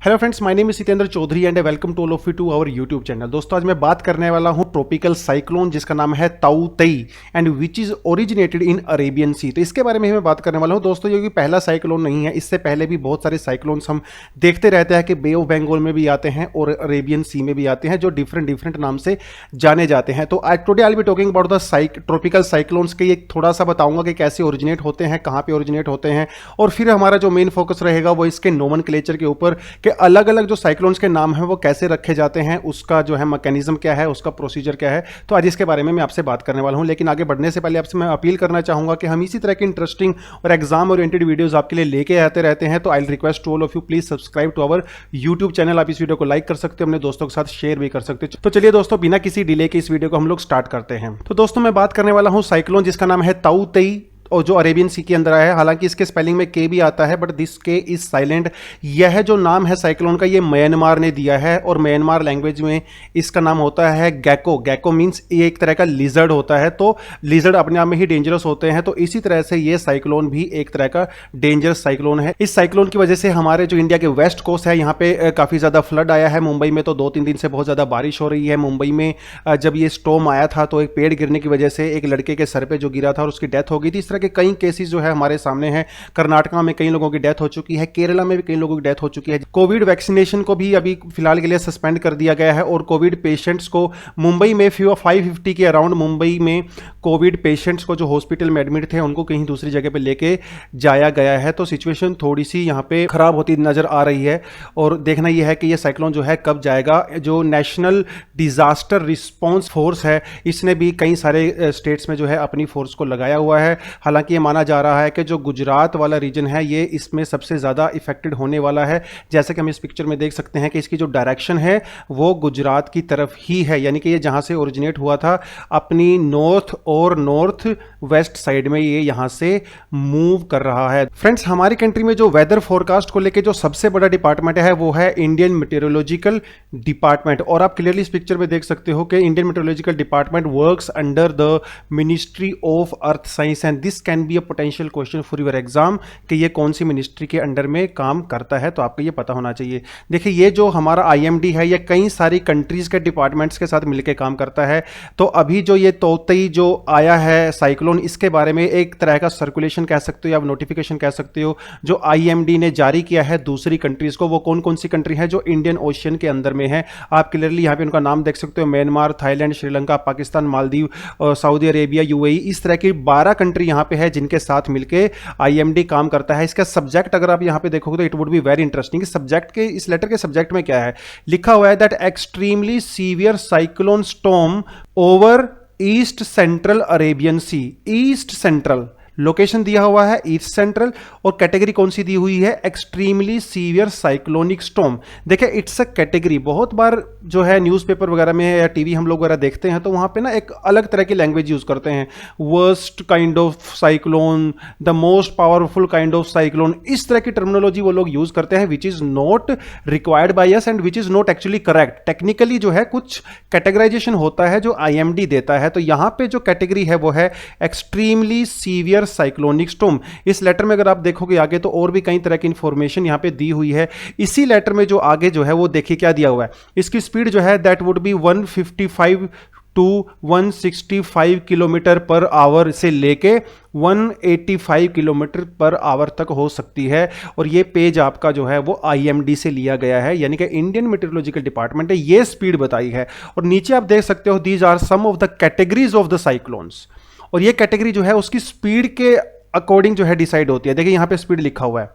Hello friends, my name is Sitendra Chaudhary and welcome to all of you to our YouTube channel. दोस्तों, आज मैं बात करने वाला हूं ट्रॉपिकल साइक्लोन जिसका नाम है ताऊ तेई and which is originated in Arabian Sea. तो इसके बारे में मैं बात करने वाला हूं। दोस्तों, ये पहला साइक्लोन नहीं है, इससे पहले भी बहुत सारे साइक्लोन्स हम देखते रहते हैं कि बे ऑफ बंगाल में भी आते हैं और अरेबियन सी में भी आते हैं, जो डिफरेंट नाम से जाने जाते हैं। तो आज today I will be talking about the tropical cyclones के एक थोड़ा सा बताऊंगा कि कैसे ओरिजिनेट होते हैं, कहाँ पे ओरिजिनेट होते हैं, और फिर हमारा जो मेन फोकस रहेगा वो इसके नोमेनक्लेचर के ऊपर कि अलग अलग जो साइक्लोन्स के नाम हैं वो कैसे रखे जाते हैं, उसका जो है मैकेनिज्म क्या है, उसका प्रोसीजर क्या है। तो आज इसके बारे में मैं आपसे बात करने वाला हूं। लेकिन आगे बढ़ने से पहले आपसे मैं अपील करना चाहूंगा कि हम इसी तरह की इंटरेस्टिंग और एग्जाम ओरिएंटेड वीडियोस आपके लिए लेके आते रहते हैं। तो I request to all of you, please subscribe to our YouTube channel. आप इस वीडियो को लाइक कर सकते हो, अपने दोस्तों के साथ शेयर भी कर सकते हो। तो चलिए दोस्तों, बिना किसी डिले के इस वीडियो को हम लोग स्टार्ट करते हैं। तो दोस्तों, मैं बात करने वाला हूं साइक्लोन जिसका नाम है ताऊ तेई और जो अरेबियन सी के अंदर आया है। हालांकि इसके स्पेलिंग में के भी आता है, बट दिस के इज साइलेंट। यह जो नाम है साइक्लोन का, ये म्यांमार ने दिया है और म्यांमार लैंग्वेज में इसका नाम होता है गैको। गैको मीन्स ये एक तरह का लिजर्ड होता है, तो लिजर्ड अपने आप में ही डेंजरस होते हैं। तो इसी तरह से ये साइक्लोन भी एक तरह का डेंजरस साइक्लोन है। इस साइक्लोन की वजह से हमारे जो इंडिया के वेस्ट कोस्ट है, यहाँ पे काफी ज्यादा फ्लड आया है। मुंबई में तो 2-3 दिन से बहुत ज्यादा बारिश हो रही है। मुंबई में जब ये स्टॉर्म आया था तो एक पेड़ गिरने की वजह से एक लड़के के सर पे जो गिरा था और उसकी डेथ हो गई थी। इस तरह के कई केसेस जो है हमारे सामने हैं। कर्नाटका में कई लोगों की डेथ हो चुकी है, केरला में भी कई लोगों की डेथ हो चुकी है। कोविड वैक्सीनेशन को भी अभी फिलहाल के लिए सस्पेंड कर दिया गया है और कोविड पेशेंट्स को मुंबई में 550 के अराउंड मुंबई में कोविड पेशेंट्स को जो हॉस्पिटल में एडमिट थे उनको कहीं दूसरी जगह पे लेके जाया गया है। तो सिचुएशन थोड़ी सी यहाँ पे खराब होती नजर आ रही है और देखना यह है कि यह साइक्लोन जो है कब जाएगा। जो नेशनल डिजास्टर रिस्पॉन्स फोर्स है, इसने भी कई सारे स्टेट्स में जो है अपनी फोर्स को लगाया हुआ है। हालांकि ये माना जा रहा है कि जो गुजरात वाला रीजन है ये इसमें सबसे ज़्यादा इफेक्टेड होने वाला है। जैसे कि हम इस पिक्चर में देख सकते हैं कि इसकी जो डायरेक्शन है वो गुजरात की तरफ ही है, यानी कि ये जहाँ से ओरिजिनेट हुआ था अपनी नॉर्थ और नॉर्थ वेस्ट साइड में ये यहाँ से मूव कर रहा है। फ्रेंड्स, हमारी कंट्री में जो वेदर फोरकास्ट को लेकर जो सबसे बड़ा डिपार्टमेंट है वो है इंडियन मेटेरोलॉजिकल डिपार्टमेंट। और आप क्लियरली इस पिक्चर में देख सकते हो कि Indian meteorological department works under the ministry of earth science and this can be a potential question for your exam कि ये कौन सी मिनिस्ट्री के अंडर में काम करता है, तो आपको ये पता होना चाहिए। देखिए, ये जो हमारा आईएमडी है ये कई सारी कंट्रीज के डिपार्टमेंट्स के साथ मिलकर काम करता है। तो अभी जो ये तौतेई जो आया है साइक्लोन, इसके बारे में एक तरह का सर्कुलेशन कह सकते हो या नोटिफिकेशन कह सकते हो जो आईएमडी ने जारी किया है दूसरी कंट्रीज को। वो कौन कौन सी कंट्री है जो इंडियन ओशियन के अंदर में है, आप क्लियरली यहाँ पे उनका नाम देख सकते हो। Myanmar, Thailand, Sri Lanka, Pakistan, Maldives, Saudi Arabia, UAE, इस तरह की 12 कंट्री यहाँ पे है जिनके साथ मिलके आईएमडी काम करता है। इसका सब्जेक्ट अगर आप यहां पे देखोगे तो it would be very interesting. Subject के इस लेटर के सब्जेक्ट में क्या है लिखा हुआ है, that extremely severe cyclone storm over east central Arabian sea. East central location दिया हुआ है ईस्ट सेंट्रल और कैटेगरी कौन सी दी हुई है, एक्सट्रीमली सीवियर साइक्लोनिक स्टॉर्म। देखिए, इट्स अ कैटेगरी। बहुत बार जो है न्यूज़पेपर वगैरह में या टीवी हम लोग वगैरह देखते हैं तो वहां पे ना एक अलग तरह की लैंग्वेज यूज करते हैं, worst kind of cyclone, the most powerful kind of cyclone, इस तरह की टर्मिनोलॉजी वो लोग यूज करते हैं which is not required by us and which is not actually correct. Technically जो है कुछ कैटेगराइजेशन होता है जो आईएमडी देता है। तो यहां पे जो कैटेगरी है वो है एक्सट्रीमली सीवियर साइक्लोनिक स्टॉर्म। इस लेटर में अगर आप देखोगे आगे तो और भी कई तरह की इंफॉर्मेशन यहां पे दी हुई है। इसी लेटर में जो आगे जो है वो देखिए क्या दिया हुआ है, इसकी स्पीड जो है that would be 155 to 165 kilometre per hour से लेके 185 किलोमीटर पर आवर तक हो सकती है। और ये पेज आपका जो है वो आईएमडी से लिया गया है, यानी कि इंडियन मेट्रोलॉजिकल डिपार्टमेंट है, ये स्पीड बताई है। और नीचे आप देख सकते हो these are some of the categories of the cyclones, और ये कैटेगरी जो है उसकी स्पीड के अकॉर्डिंग जो है डिसाइड होती है। देखिए, यहां पे स्पीड लिखा हुआ है,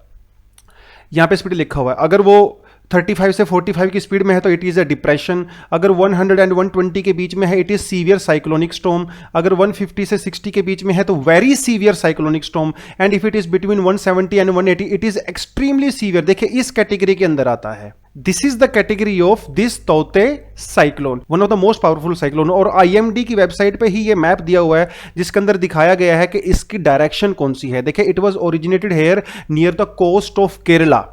यहां पे स्पीड लिखा हुआ है। अगर वो 35 से 45 की स्पीड में है तो इट इज अ डिप्रेशन। अगर 100 एंड 120 के बीच में है it is severe cyclonic storm. अगर 150 से 60 के बीच में है तो very severe cyclonic storm. And if it is between 170 and 180 it is extremely severe. देखिए, इस कैटेगरी के अंदर आता है। This is the category of this तौते cyclone, one of the most powerful cyclone. और आईएमडी की वेबसाइट पे ही ये मैप दिया हुआ है जिसके अंदर दिखाया गया है कि इसकी डायरेक्शन कौन सी है। देखिए, it was originated here near the coast of Kerala,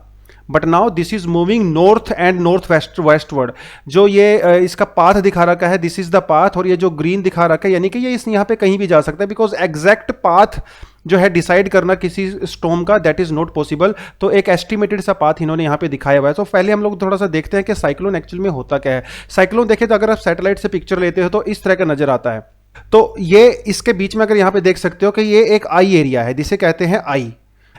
but now this is moving north and north westward. जो ये इसका पाथ दिखा रखा है, दिस इज द पाथ, और ये जो ग्रीन दिखा रखा है यानी कि ये इस यहाँ पे कहीं भी जा सकता है, बिकॉज एग्जैक्ट पाथ जो है डिसाइड करना किसी स्टॉर्म का, दैट इज नॉट पॉसिबल। तो एक एस्टिमेटेड सा पाथ इन्होंने यहाँ पे दिखाया हुआ है। तो पहले हम लोग थोड़ा सा देखते हैं कि साइक्लोन एक्चुअल में होता क्या है। साइक्लोन देखें तो अगर आप सैटेलाइट से पिक्चर लेते हो तो इस तरह का नजर आता है। तो ये इसके बीच में अगर यहाँ पे देख सकते हो कि ये एक आई एरिया है, जिसे कहते हैं आई।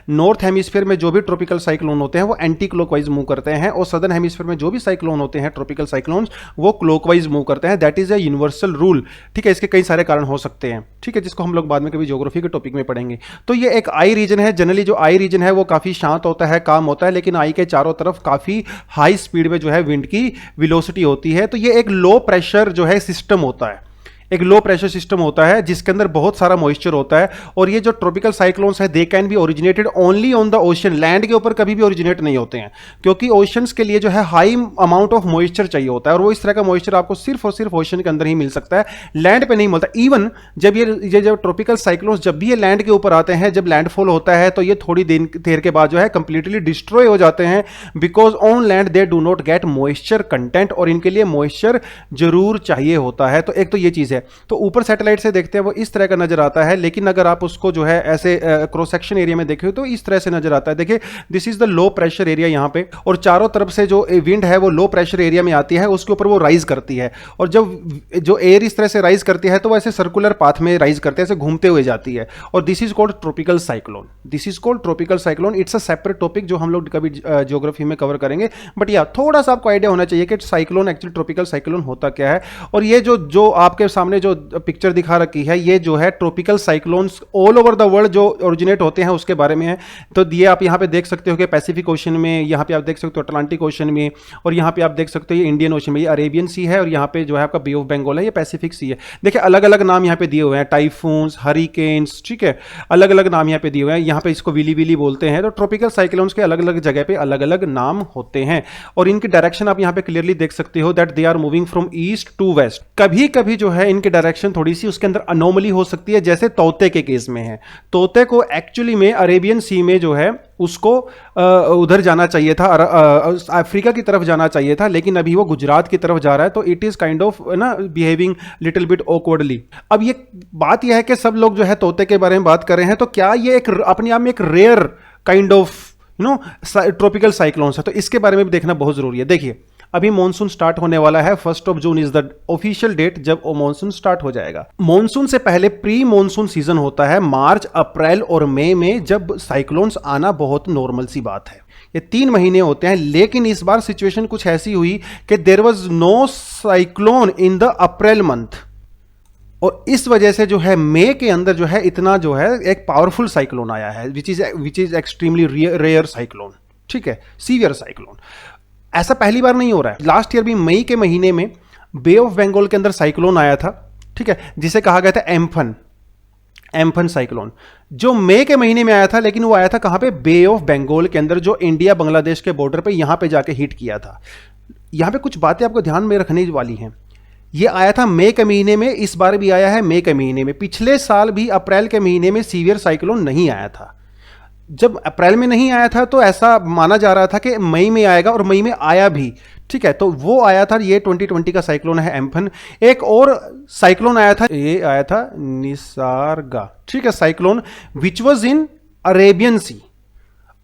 नॉर्थ हेमिस्फीयर में जो भी ट्रॉपिकल साइक्लोन होते हैं वो एंटी क्लॉकवाइज मूव करते हैं, और सदर्न हेमिस्फीयर में जो भी साइक्लोन होते हैं ट्रॉपिकल साइक्लोन्स वो क्लॉकवाइज मूव करते हैं। That is a universal rule. ठीक है, इसके कई सारे कारण हो सकते हैं, ठीक है, जिसको हम लोग बाद में कभी ज्योग्राफी के टॉपिक में पढ़ेंगे। तो ये एक आई रीजन है। जनरली जो आई रीजन है वो काफी शांत होता है, काम होता है, लेकिन आई के चारों तरफ काफी हाई स्पीड में जो है विंड की वेलोसिटी होती है। तो ये एक लो प्रेशर जो है सिस्टम होता है, एक लो प्रेशर सिस्टम होता है जिसके अंदर बहुत सारा मॉइस्चर होता है। और ये जो ट्रॉपिकल साइक्लोन्स है they can be originated only on the ocean. Land के ऊपर कभी भी ओरिजिनेट नहीं होते हैं, क्योंकि ओशंस के लिए जो है हाई अमाउंट ऑफ मॉइस्चर चाहिए होता है, और वो इस तरह का मॉइस्चर आपको सिर्फ और सिर्फ ओशन के अंदर ही मिल सकता है, लैंड पे नहीं मिलता। इवन जब ये जो ट्रॉपिकल साइक्लोन्स जब भी ये लैंड के ऊपर आते हैं, जब लैंडफॉल होता है तो ये थोड़ी देर के बाद जो है कंप्लीटली डिस्ट्रॉय हो जाते हैं, because on land they do not gate moisture content, और इनके लिए मॉइस्चर जरूर चाहिए होता है। तो एक तो ये चीज है। तो ऊपर सैटेलाइट से देखते हैं वो इस तरह का नजर आता है, लेकिन अगर आप उसको जो है ऐसे क्रॉस सेक्शन एरिया में देखें तो इस तरह से नजर आता है। देखिए this is the low pressure area यहाँ पे, और चारों तरफ से जो विंड है वो लो प्रेशर एरिया में आती है, उसके ऊपर वो राइज करती है, और जब जो एयर इस तरह से राइज करती है तो वैसे सर्कुलर पाथ में राइज करते हैं, ऐसे घूमते हुए जाती है, और this is called tropical cyclone. This is called tropical cyclone. It's a separate topic जो हम लोग कभी ज्योग्राफी में कवर करेंगे, बट या थोड़ा सा आपको आइडिया होना चाहिए कि साइक्लोन एक्चुअली ट्रॉपिकल साइक्लोन होता क्या है। और ये जो आपके सामने जो पिक्चर दिखा रखी है, ये जो है tropical cyclones all over the world जो ओरिजिनेट होते हैं उसके बारे में है। तो ये आप यहाँ पे देख सकते हो कि पैसिफिक ओशन में, यहाँ पे आप देख सकते हो अटलांटिक ओशन में, और यहाँ पे आप देख सकते हो ये इंडियन ओशन में, ये अरेबियन सी है, और यहाँ पे जो है आपका बे ऑफ बंगाल है, ये पैसिफिक सी है। देखिए अलग अलग नाम यहाँ पे दिए हुए हैं, टाइफून्स, हरिकेन्स, ठीक है, अलग अलग नाम यहाँ पे दिए हुए हैं। यहाँ पे इसको विली विली बोलते हैं। तो ट्रॉपिकल साइक्लोन्स के अलग अलग जगह पे अलग अलग नाम होते हैं, और इनकी डायरेक्शन आप यहाँ पे क्लियरली देख सकते हो that they are moving from east to west. कभी कभी जो है इनकी डायरेक्शन थोड़ी सी उसके अंदर अनोमली हो सकती है, जैसे तोते के केस में है। तोते को एक्चुअली में अरेबियन सी में जो है उसको उधर जाना चाहिए था, अफ्रीका की तरफ जाना चाहिए था, लेकिन अभी वो गुजरात की तरफ जा रहा है। तो इट इज काइंड ऑफ ना बिहेविंग लिटिल बिट ऑकवर्डली। अब ये बात यह है कि सब लोग जो है तोते के बारे में बात कर रहे हैं, तो क्या ये एक अपने आप में एक rare kind of tropical cyclones है, तो इसके बारे में भी देखना बहुत जरूरी है। देखिए अभी मॉनसून स्टार्ट होने वाला है, 1 June is the official date जब मॉनसून स्टार्ट हो जाएगा। मॉनसून से पहले प्री मॉनसून सीजन होता है मार्च, अप्रैल और मई में, जब साइक्लोन्स आना बहुत नॉर्मल सी बात है। ये 3 महीने होते हैं, लेकिन इस बार सिचुएशन कुछ ऐसी हुई कि there was no cyclone in the April month, और इस वजह से जो है मई के अंदर जो है इतना जो है एक पावरफुल साइक्लोन आया है, which is extremely rare cyclone, ठीक है, सीवियर साइक्लोन। ऐसा पहली बार नहीं हो रहा है। लास्ट ईयर भी मई के महीने में बे ऑफ बंगाल के अंदर साइक्लोन आया था, ठीक है, जिसे कहा गया था एम्फन साइक्लोन, जो मई के महीने में आया था, लेकिन वो आया था कहां पे, बे ऑफ बंगाल के अंदर, जो इंडिया बांग्लादेश के बॉर्डर पे यहां पे जाके हिट किया था। यहां पे कुछ बातें आपको ध्यान में रखने वाली हैं। ये आया था मई के महीने में, इस बार भी आया है मई के महीने में। पिछले साल भी अप्रैल के महीने में सीवियर साइक्लोन नहीं आया था। जब अप्रैल में नहीं आया था तो ऐसा माना जा रहा था कि मई में आएगा, और मई में आया भी, ठीक है। तो वो आया था, ये 2020 का साइक्लोन है एम्फन। एक और साइक्लोन आया था, ये आया था निसर्गा, ठीक है, cyclone which was in Arabian Sea,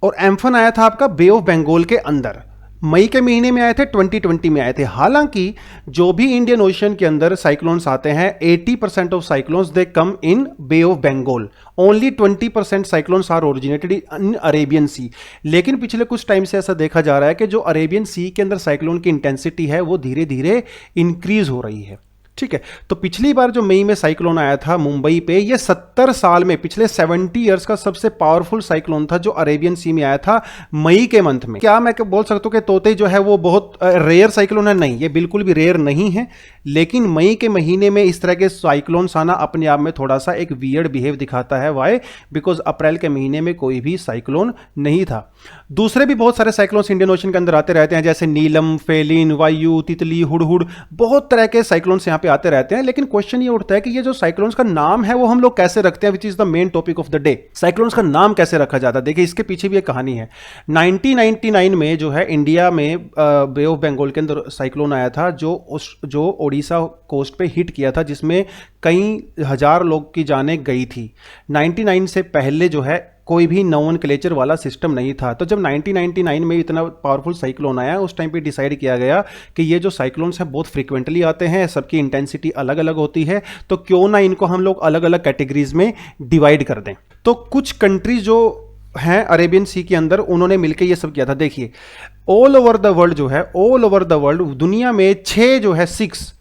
और एम्फन आया था आपका बे ऑफ बंगाल के अंदर। मई के महीने में आए थे, 2020 में आए थे। हालांकि जो भी इंडियन ओशन के अंदर साइक्लोन्स आते हैं, 80% of cyclones they come in Bay of Bengal, only 20% cyclones are originated in Arabian Sea. लेकिन पिछले कुछ टाइम से ऐसा देखा जा रहा है कि जो अरेबियन सी के अंदर साइक्लोन की इंटेंसिटी है वो धीरे धीरे इंक्रीज हो रही है, ठीक है। तो पिछली बार जो मई में साइक्लोन आया था मुंबई पे, ये 70 साल में, पिछले 70 इयर्स का सबसे पावरफुल साइक्लोन था, जो अरेबियन सी में आया था मई के मंथ में। क्या मैं बोल सकता हूं कि तोते जो है वो बहुत रेयर साइक्लोन है? नहीं, ये बिल्कुल भी रेयर नहीं है, लेकिन मई के महीने में इस तरह के साइक्लोन्स आना अपने आप में थोड़ा सा एक वियर्ड बिहेव दिखाता है। वाई? बिकॉज अप्रैल के महीने में कोई भी साइक्लोन नहीं था। दूसरे भी बहुत सारे साइक्लोन्स इंडियन ओशन के अंदर आते रहते हैं, जैसे नीलम, फेलिन, वायु, तितली, हुडहुड, बहुत तरह के साइक्लोन्स यहाँ पे आते रहते हैं। लेकिन क्वेश्चन ये उठता है कि ये जो साइक्लोन्स का नाम है वो हम लोग कैसे रखते हैं, which is the main topic of the day. Cyclones का नाम कैसे रखा जाता है, देखिए इसके पीछे भी एक कहानी है। 1999 में जो है इंडिया में बे ऑफ बंगाल के अंदर साइक्लोन आया था जो ओडिशा कोस्ट पे हिट किया था, जिसमें कई हजार लोग की जानें गई थी। 99 से पहले जो है कोई भी नोमेनक्लेचर वाला सिस्टम नहीं था। तो जब 1999 में इतना पावरफुल साइक्लोन आया, उस टाइम पे डिसाइड किया गया कि ये जो साइक्लोन्स हैं बहुत फ्रीक्वेंटली आते हैं, सबकी इंटेंसिटी अलग अलग होती है, तो क्यों ना इनको हम लोग अलग अलग कैटेगरीज में डिवाइड कर दें। तो कुछ कंट्रीज जो हैं अरेबियन सी के अंदर, उन्होंने मिलकर ये सब किया था। देखिए ऑल ओवर द वर्ल्ड जो है, ऑल ओवर द वर्ल्ड दुनिया में 6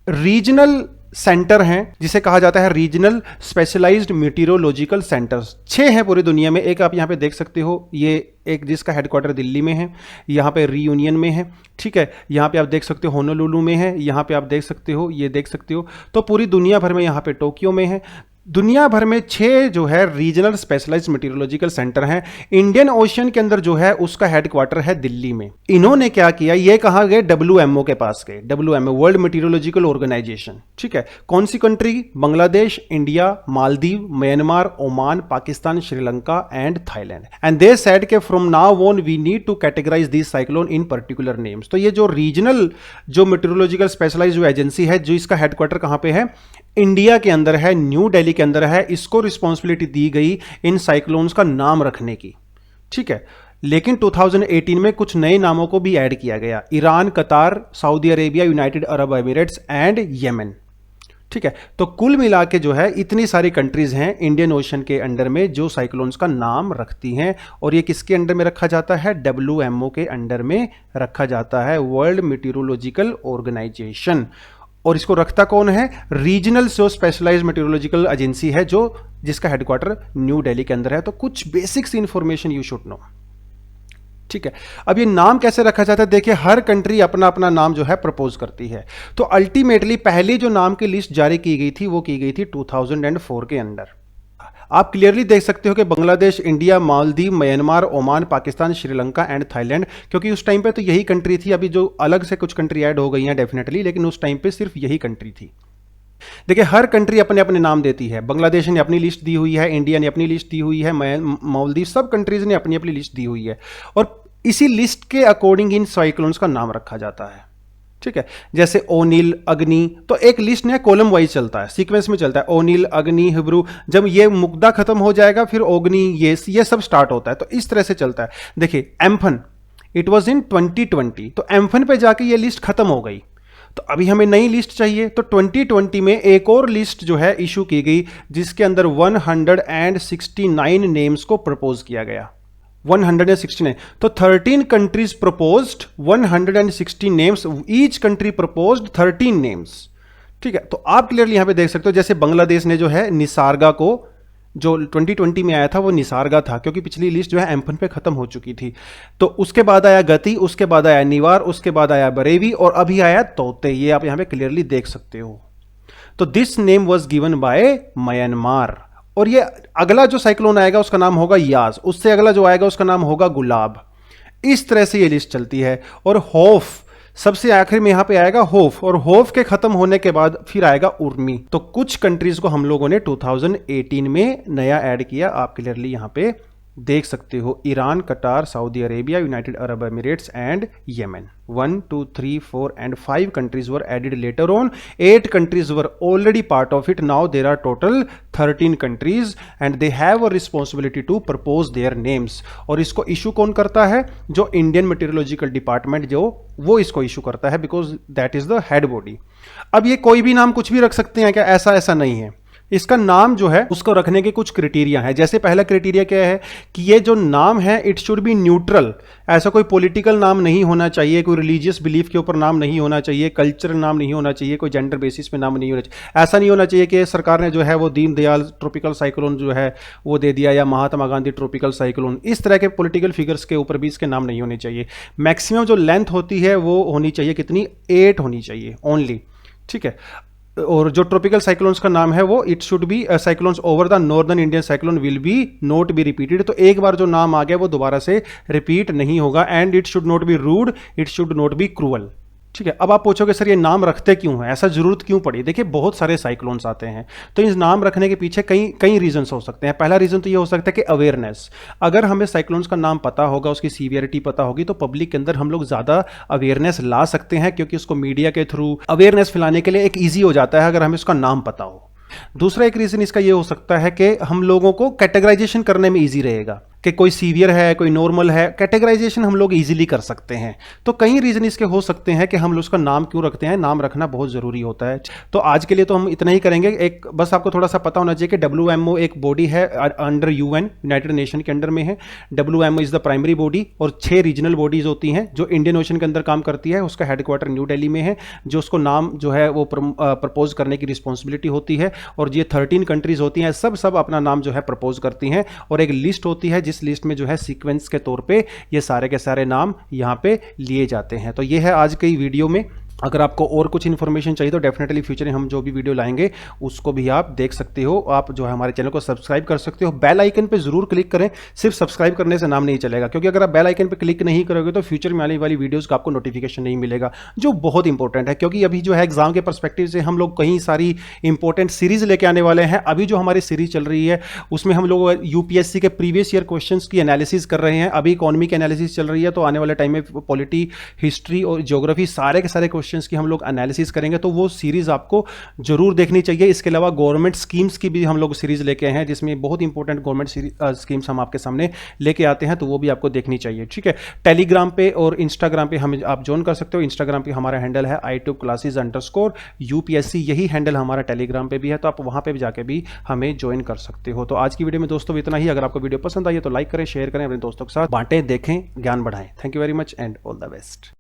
रीजनल सेंटर हैं, जिसे कहा जाता है रीजनल स्पेशलाइज्ड मीटीरोलॉजिकल सेंटर्स। 6 हैं पूरी दुनिया में। एक आप यहां पे देख सकते हो, ये एक जिसका हेडक्वार्टर दिल्ली में है, यहाँ पे रीयूनियन में है, ठीक है। यहाँ पे आप देख सकते हो होनोलुलु में है, यहाँ पे आप देख सकते हो, ये देख सकते हो। तो पूरी दुनिया भर में, यहाँ पे टोक्यो में है। दुनिया भर में 6 जो है रीजनल स्पेशलाइज्ड मीटीरोलॉजिकल सेंटर हैं। इंडियन ओशन के अंदर जो है उसका हेडक्वार्टर है दिल्ली में। इन्होंने क्या किया, ये कहाँ गए, WMO के पास गए। WMO वर्ल्ड मीटीरोलॉजिकल ऑर्गेनाइजेशन, ठीक है। कौन सी country, Bangladesh, India, Maldives, Myanmar, Oman, Pakistan, Sri Lanka and Thailand. And they said के from now on we need to categorize this cyclone in particular names. तो ये जो रीजनल जो मीटीरोलॉजिकल स्पेशलाइज्ड एजेंसी है, जो इसका हेडक्वार्टर कहाँ पे है, इंडिया के अंदर है, न्यू दिल्ली के अंदर है। इसको रिस्पॉन्सिबिलिटी दी गई इन साइक्लोन्स का नाम रखने की, ठीक है। लेकिन 2018 में कुछ नए नामों को भी ऐड किया गया, ईरान, कतार, Saudi Arabia, United Arab Emirates and Yemen, ठीक है। तो कुल मिला के जो है इतनी सारी कंट्रीज हैं इंडियन ओशन के अंडर में जो साइक्लोन्स का नाम रखती हैं। और ये किसके अंडर में रखा जाता है, WMO के अंडर में रखा जाता है, वर्ल्ड मीटीरोलॉजिकल ऑर्गेनाइजेशन। और इसको रखता कौन है, रीजनल सो स्पेशलाइज्ड मेट्रोलॉजिकल एजेंसी है, जो जिसका हेडक्वार्टर न्यू दिल्ली के अंदर है। तो कुछ basics information you should know, ठीक है। अब ये नाम कैसे रखा जाता है, देखिए हर कंट्री अपना अपना नाम जो है प्रपोज करती है। तो अल्टीमेटली पहली जो नाम की लिस्ट जारी की गई थी वो की गई थी 2004 के अंदर। आप क्लियरली देख सकते हो कि Bangladesh, India, Maldives, Myanmar, Oman, Pakistan, Sri Lanka and Thailand, क्योंकि उस टाइम पे तो यही कंट्री थी। अभी जो अलग से कुछ कंट्री ऐड हो गई हैं डेफिनेटली, लेकिन उस टाइम पे सिर्फ यही कंट्री थी। देखिए हर कंट्री अपने अपने नाम देती है। बांग्लादेश ने अपनी लिस्ट दी हुई है, इंडिया ने अपनी लिस्ट दी हुई है, मालदीव, सब कंट्रीज ने अपनी अपनी लिस्ट दी हुई है। और इसी लिस्ट के अकॉर्डिंग इन साइक्लोन्स का नाम रखा जाता है, ठीक है। जैसे ओनिल, अग्नि, तो एक लिस्ट ने कॉलम वाइज चलता है, सीक्वेंस में चलता है। ओनिल, अग्नि, हिब्रू, जब ये मुग्धा खत्म हो जाएगा फिर ओग्नि, ये सब स्टार्ट होता है। तो इस तरह से चलता है। देखिए एम्फन, इट वाज इन 2020, तो एम्फन पे जाके ये लिस्ट खत्म हो गई। तो अभी हमें नई लिस्ट चाहिए, तो 2020 में एक और लिस्ट जो है इशू की गई, जिसके अंदर 169 नेम्स को प्रपोज किया गया। 169, तो 13 countries proposed 160 names, each country proposed 13 names, ठीक है। तो आप क्लियरली यहां पे देख सकते हो, जैसे बांग्लादेश ने जो है निसार्गा को, जो 2020 में आया था वो निसार्गा था, क्योंकि पिछली लिस्ट जो है एम्फन पे खत्म हो चुकी थी। तो उसके बाद आया गति, उसके बाद आया निवार, उसके बाद आया बरेवी और अभी आया तोते। ये आप यहां पे क्लियरली देख सकते हो। तो this name was given by Myanmar. और ये अगला जो साइक्लोन आएगा उसका नाम होगा याज, उससे अगला जो आएगा उसका नाम होगा गुलाब। इस तरह से ये लिस्ट चलती है। और होफ सबसे आखिर में यहां पे आएगा होफ, और होफ के खत्म होने के बाद फिर आएगा उर्मी। तो कुछ कंट्रीज को हम लोगों ने 2018 में नया ऐड किया, आप क्लियरली यहां पे देख सकते हो। ईरान, कतार, Saudi Arabia, United Arab Emirates and Yemen. 1, 2, 3, 4 and 5 countries were added later on. 8 countries were already part of it. Now there are total 13 countries and they have a responsibility to propose their names. और इसको issue कौन करता है, जो Indian मेटीरियोलॉजिकल department जो वो इसको issue करता है, because that is the head body. अब ये कोई भी नाम कुछ भी रख सकते हैं क्या, ऐसा नहीं है। इसका नाम जो है उसको रखने के कुछ क्राइटेरिया है। जैसे पहला क्राइटेरिया क्या है कि ये जो नाम है इट शुड बी न्यूट्रल। ऐसा कोई पॉलिटिकल नाम नहीं होना चाहिए, कोई रिलीजियस बिलीफ के ऊपर नाम नहीं होना चाहिए, कल्चरल नाम नहीं होना चाहिए, कोई जेंडर बेसिस पे नाम नहीं होना चाहिए। ऐसा नहीं होना चाहिए कि सरकार ने जो है वो दीनदयाल ट्रॉपिकल साइक्लोन जो है वो दे दिया, या महात्मा गांधी ट्रॉपिकल साइक्लोन। इस तरह के पॉलिटिकल फिगर्स के ऊपर भी इसके नाम नहीं होने चाहिए। मैक्सिमम जो लेंथ होती है वो होनी चाहिए कितनी, 8 होनी चाहिए ओनली, ठीक है। और जो ट्रॉपिकल साइक्लोन्स का नाम है वो it should be cyclones over the northern Indian cyclone will be not be repeated. तो एक बार जो नाम आ गया वो दोबारा से रिपीट नहीं होगा। And it should not be rude, it should not be cruel. ठीक है, अब आप पूछोगे सर ये नाम रखते क्यों है, ऐसा जरूरत क्यों पड़ी? देखिए बहुत सारे साइक्लोन्स आते हैं, तो इस नाम रखने के पीछे कई कई रीजंस हो सकते हैं। पहला रीजन तो ये हो सकता है कि अवेयरनेस। अगर हमें साइक्लोन्स का नाम पता होगा, उसकी सीवियरिटी पता होगी, तो पब्लिक के अंदर हम लोग ज्यादा अवेयरनेस ला सकते हैं, क्योंकि उसको मीडिया के थ्रू अवेयरनेस फैलाने के लिए एक ईजी हो जाता है अगर हमें उसका नाम पता हो। दूसरा एक रीजन इसका ये हो सकता है कि हम लोगों को कैटेगराइजेशन करने में ईजी रहेगा कि कोई सीवियर है, कोई नॉर्मल है, कैटेगराइजेशन हम लोग इजीली कर सकते हैं। तो कई रीजन इसके हो सकते हैं कि हम लोग उसका नाम क्यों रखते हैं। नाम रखना बहुत जरूरी होता है। तो आज के लिए तो हम इतना ही करेंगे। एक बस आपको थोड़ा सा पता होना चाहिए कि WMO एक बॉडी है अंडर UN, यूनाइटेड नेशन के अंडर में है। WMO is the primary body, और 6 रीजनल बॉडीज होती हैं जो इंडियन ओशन के अंदर काम करती है। उसका हेडक्वार्टर न्यू दिल्ली में है, जो उसको नाम जो है वो प्रपोज करने की रिस्पॉन्सिबिलिटी होती है। और ये 13 कंट्रीज होती हैं, सब अपना नाम जो है प्रपोज करती हैं, और एक लिस्ट होती है जिस लिस्ट में जो है सीक्वेंस के तौर पे ये सारे के सारे नाम यहां पे लिए जाते हैं। तो ये है आज की वीडियो में। अगर आपको और कुछ इन्फॉर्मेशन चाहिए तो डेफिनेटली फ्यूचर में हम जो भी वीडियो लाएंगे उसको भी आप देख सकते हो। आप जो है हमारे चैनल को सब्सक्राइब कर सकते हो। बेल आइकन पे जरूर क्लिक करें, सिर्फ सब्सक्राइब करने से नाम नहीं चलेगा, क्योंकि अगर आप बेल आइकन पे क्लिक नहीं करोगे तो फ्यूचर में आने वाली वीडियोस का आपको नोटिफिकेशन नहीं मिलेगा, जो बहुत इंपॉर्टेंट है। क्योंकि अभी जो है एग्जाम के परस्पेक्टिव से हम लोग कई सारी इंपॉर्टेंट सीरीज लेके आने वाले हैं। अभी जो हमारी सीरीज चल रही है उसमें हम लोग UPSC के प्रीवियस ईयर क्वेश्चन की एनालिसिस कर रहे हैं। अभी इकोनॉमी की एनालिसिस चल रही है, तो आने वाले टाइम में पॉलिटी, हिस्ट्री और ज्योग्राफी सारे के सारे क्वेश्चन की हम लोग एनालिसिस करेंगे। तो वो सीरीज आपको जरूर देखनी चाहिए। इसके अलावा गवर्नमेंट स्कीम्स की भी हम लोग सीरीज लेके आए हैं, जिसमें बहुत इंपॉर्टेंट गवर्नमेंट स्कीम्स हम आपके सामने लेके आते हैं, तो वो भी आपको देखनी चाहिए। ठीक है, टेलीग्राम पे और इंस्टाग्राम पे हमें आप ज्वाइन कर सकते हो। इंस्टाग्राम पे हमारा हैंडल है i2classes_UPSC, यही हैंडल हमारा टेलीग्राम पे भी है, तो आप वहां पे भी जाके भी हमें ज्वाइन कर सकते हो। तो आज की वीडियो में दोस्तों इतना ही। अगर आपको वीडियो पसंद आई है तो लाइक करें, शेयर करें, अपने दोस्तों के साथ बांटें, देखें, ज्ञान बढ़ाएं। Thank you very much and all the best.